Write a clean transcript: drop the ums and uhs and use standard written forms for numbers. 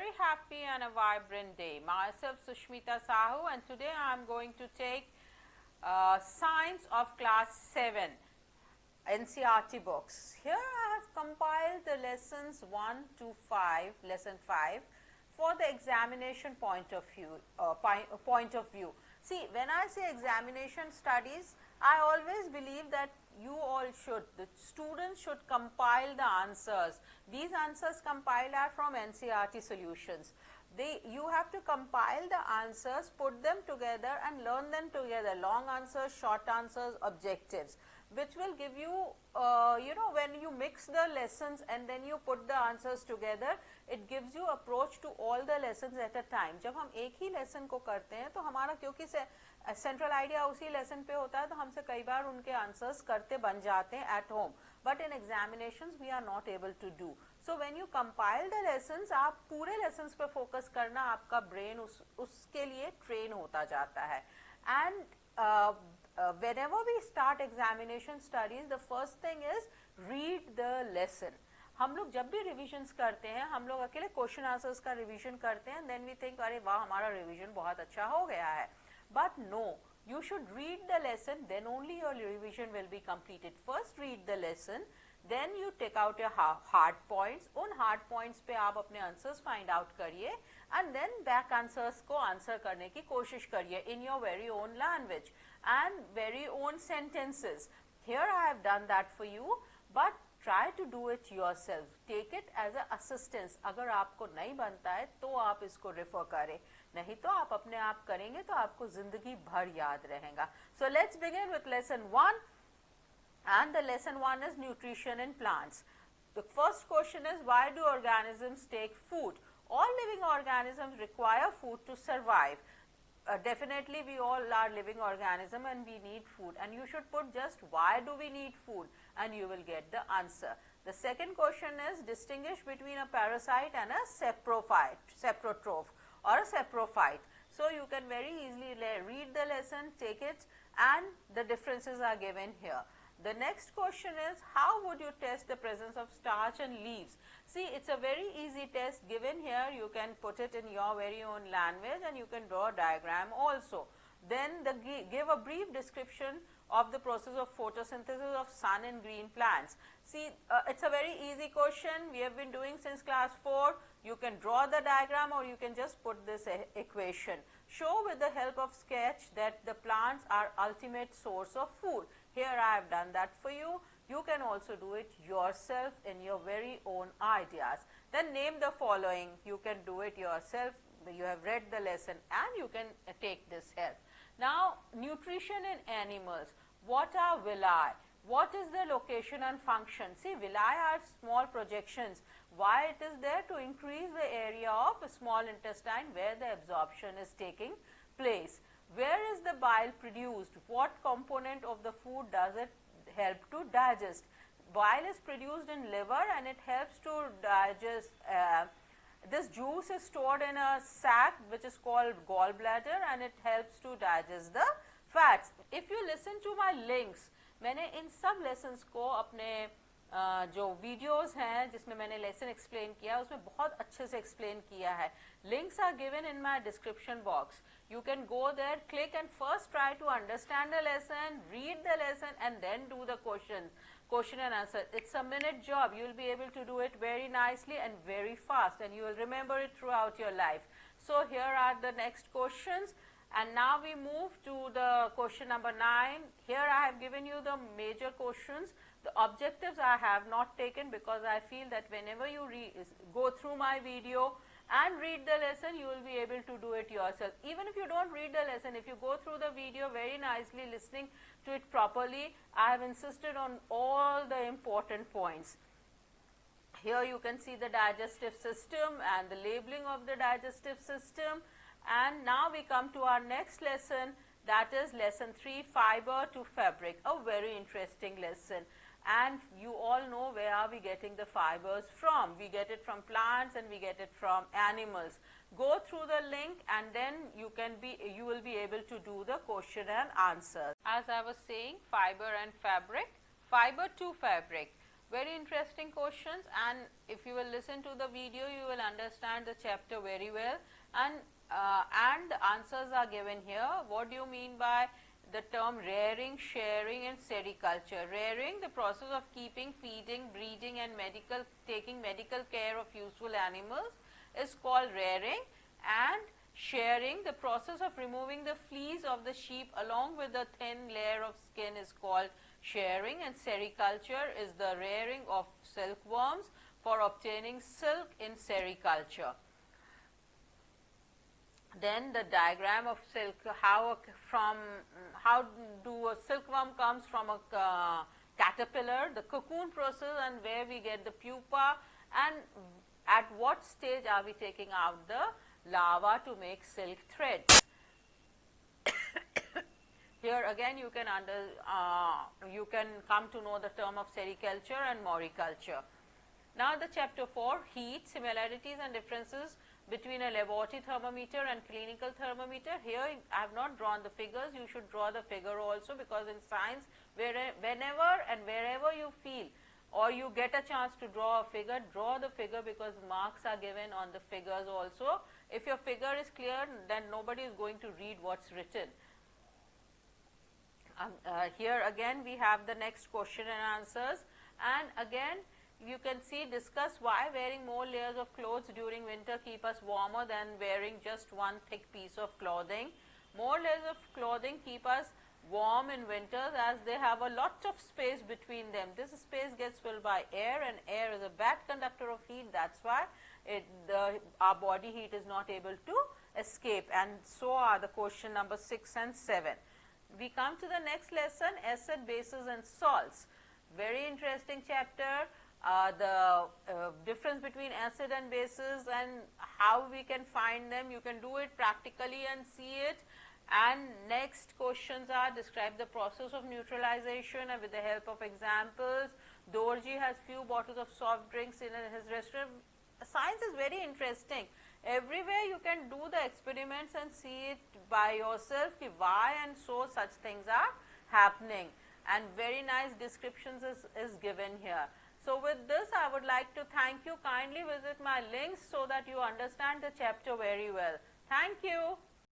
very happy and a vibrant day. Myself Sushmita Sahu, and today I am going to take Science of Class 7 NCERT books. Here I have compiled the lessons 1 to 5, lesson 5 for the examination point of view. See, when I say examination studies, I always believe that you all should, the students should compile the answers. These answers compiled are from NCERT solutions. You have to compile the answers, put them together and learn them together, long answers, short answers, objectives, which will give you, when you mix the lessons and then you put the answers together, it gives you approach to all the lessons at a time. जब हम एक ही lesson को करते हैं तो हमारा क्योंकि central idea उसी lesson पे होता है तो हमसे कई बार उनके answers करते बन जाते हैं at home, but in examinations we are not able to do. So when you compile the lessons, आप पूरे lessons पे focus करना, आपका brain उसके लिए train होता जाता है. And whenever we start examination studies, the first thing is read the lesson. हम लोग जब भी revisions करते हैं, हम लोग अकेले question answers का revision करते हैं, then we think अरे वाह हमारा revision बहुत अच्छा हो गया है. But no, you should read the lesson, then only your revision will be completed. First read the lesson, then you take out your hard points. उन hard points पे आप अपने answers find out करिए and then back answers को answer करने की कोशिश करिए in your very own language and very own sentences. Here I have done that for you, but try to do it yourself. Take it as a assistance. अगर आपको नहीं बनता है तो आप इसको refer करें, नहीं तो आप अपने आप करेंगे तो आपको जिंदगी भर याद रहेगा. So let's begin with lesson 1, and the lesson 1 is nutrition in plants. The first question is, why do organisms take food? All living organisms require food to survive. Definitely we all are living organism and we need food, and you should put just why do we need food and you will get the answer. The second question is, distinguish between a parasite and a saprotroph or a saprophyte. So you can very easily read the lesson, take it, and the differences are given here. The next question is, how would you test the presence of starch in leaves? See, it's a very easy test given here. You can put it in your very own language and you can draw a diagram also. Then give a brief description of the process of photosynthesis of sun and green plants. See, it's a very easy question. We have been doing since class 4. You can draw the diagram or you can just put this equation. Show with the help of sketch that the plants are ultimate source of food. Here I have done that for you. You can also do it yourself in your very own ideas. Then name the following. You can do it yourself. You have read the lesson and you can take this help. Now, nutrition in animals. What are villi? What is the location and function? See, villi are small projections. Why it is there? To increase the area of a small intestine where the absorption is taking place. Where is the bile produced? What component of the food does it help to digest? Bile is produced in liver and it helps to digest. This juice is stored in a sac which is called gallbladder and it helps to digest the fats. If you listen to my links, मैंने इन सब lessons को अपने जो videos हैं जिसमें मैंने lesson explain किया उसमें बहुत अच्छे से explain किया है. Links are given in my description box. You can go there, click and first try to understand the lesson, read the lesson and then do the question and answer. It's a minute job. You will be able to do it very nicely and very fast and you will remember it throughout your life. So here are the next questions. And now we move to the question number 9. Here I have given you the major questions. The objectives I have not taken because I feel that whenever you go through my video and read the lesson, you will be able to do it yourself. Even if you don't read the lesson, if you go through the video very nicely, listening to it properly, I have insisted on all the important points. Here you can see the digestive system and the labeling of the digestive system. And now we come to our next lesson, that is lesson 3, fiber to fabric, a very interesting lesson. And you all know where are we getting the fibers from. We get it from plants and we get it from animals. Go through the link and then you will be able to do the question and answer. As I was saying, fiber and fabric, fiber to fabric. Very interesting questions, and if you will listen to the video, you will understand the chapter very well, and the answers are given here. What do you mean by the term rearing, sharing and sericulture? Rearing, the process of keeping, feeding, breeding and taking medical care of useful animals is called rearing, and sharing, the process of removing the fleas of the sheep along with the thin layer of skin is called sharing, and sericulture is the rearing of silkworms for obtaining silk in sericulture. Then the diagram of silk, how do a silkworm comes from a caterpillar, the cocoon process, and where we get the pupa, and at what stage are we taking out the larva to make silk threads. Here again you can come to know the term of sericulture and moriculture. Now the chapter 4, heat, similarities and differences between a laboratory thermometer and clinical thermometer. Here I have not drawn the figures, you should draw the figure also, because in science whenever and wherever you feel or you get a chance to draw a figure, draw the figure, because marks are given on the figures also. If your figure is clear, then nobody is going to read what's written. Here again we have the next question and answers, and again you can see, discuss why wearing more layers of clothes during winter keep us warmer than wearing just one thick piece of clothing. More layers of clothing keep us warm in winters as they have a lot of space between them. This space gets filled by air, and air is a bad conductor of heat. That's why our body heat is not able to escape, and so are the question number 6 and 7. We come to the next lesson, acid, bases and salts. Very interesting chapter. The difference between acid and bases and how we can find them. You can do it practically and see it. And next questions are, describe the process of neutralization and with the help of examples. Dorji has few bottles of soft drinks in his restaurant. Science is very interesting. Everywhere you can do the experiments and see it by yourself, why and so such things are happening, and very nice descriptions is given here. So with this I would like to thank you. Kindly visit my links so that you understand the chapter very well. Thank you.